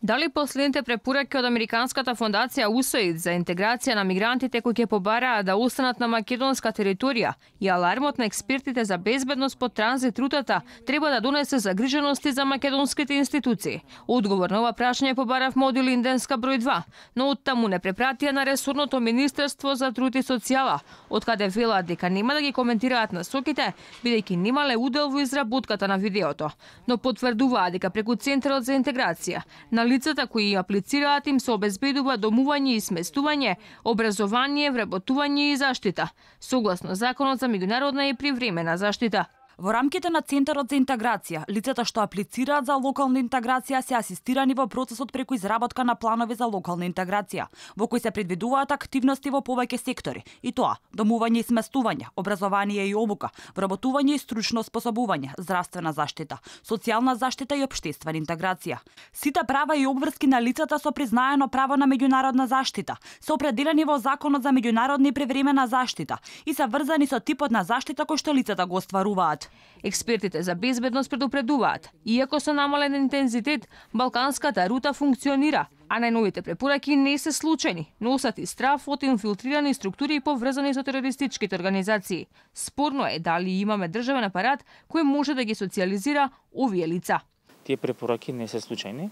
Дали последните препораки од Американската фондација USAID за интеграција на мигрантите кои ќе побараат да останат на македонска територија и алармот на експертите за безбедност по транзит рутата треба да донесе загрижености за македонските институции? Одговор на ова прашање побаравме од Илинденска број 2, но оттаму не препратија на ресорното Министерство за труд и социјала, од каде велат дека нема да ги коментираат насоките, бидејќи немале удел во изработката на видеото, но потврдуваат дека преку Центарот за интеграција на лицата кои аплицираат им се обезбедува домување и сместување, образование, вработување и заштита, согласно Законот за меѓународна и привремена заштита. Во рамките на Центарот за интеграција, лицата што аплицираат за локална интеграција се асистирани во процесот преку изработка на планови за локална интеграција, во кои се предвидуваат активности во повеќе сектори, и тоа домување и сместување, образование и обука, вработување и стручно способување, здравствена заштита, социјална заштита и општествена интеграција. Сите права и обврски на лицата со признаено право на меѓународна заштита се определени во Законот за меѓународна и привремена заштита и се врзани со типот на заштита кој што лицата го остваруваат. Експертите за безбедност предупредуваат, иако со намален интензитет, балканската рута функционира, а најновите препораки не се случајни, носат и страф од инфилтрирани структури поврзани со терористичките организации. Спорно е дали имаме државен апарат кој може да ги социализира овие лица. Тие препораки не се случајни.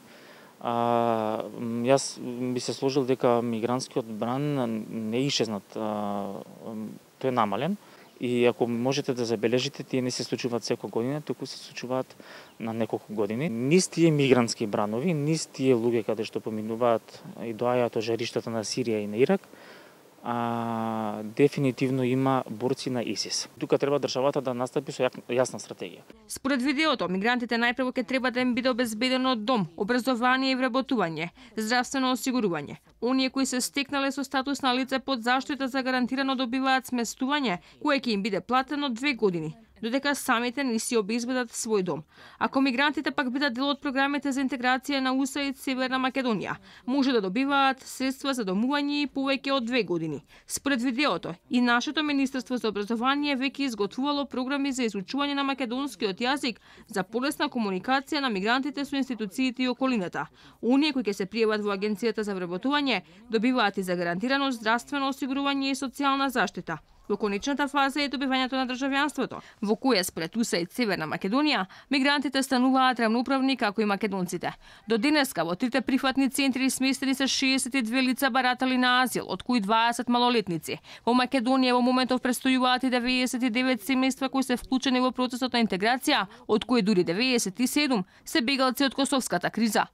Јас би се сложил дека мигрантскиот бран не е ишчезнат, тој е намален. И ако можете да забележите, тие не се случуваат секоја година, туку се случуваат на неколку години. Низ тие мигрантски бранови, низ тие луѓе каде што поминуваат и доаѓаат од жариштата на Сирија и на Ирак, дефинитивно има борци на ИСИС. Тука треба државата да настапи со јасна стратегија. Според видеото, мигрантите најпрво ќе треба да им биде обезбедено дом, образование и вработување, здравствено осигурување. Оние кои се стекнале со статус на лице под заштита за гарантирано добиваат сместување, кое ќе им биде платено 2 години, додека самите не си обезбедат свој дом. Ако мигрантите пак бидат дел од програмите за интеграција на USAID Северна Македонија, може да добиваат средства за домување и повеќе од 2 години. Според видеото, и нашето Министерство за образование веќе изготвувало програми за изучување на македонскиот јазик за полесна комуникација на мигрантите со институциите и околината. Оние кои ќе се пријават во Агенцијата за вработување добиваат и за гарантирано здравствено осигурување и социјална заштита. Во конечната фаза е добивањето на државјанството, во кое според USAID Северна Македонија мигрантите стануваат равноправни како и македонците. До денеска во трите прифатни центри сместени се 62 лица баратали на азил, од кои 20 малолетници. Во Македонија во моментов престојуваат и 99 семејства кои се вклучени во процесот на интеграција, од кои дури 97 се бегалци од косовската криза.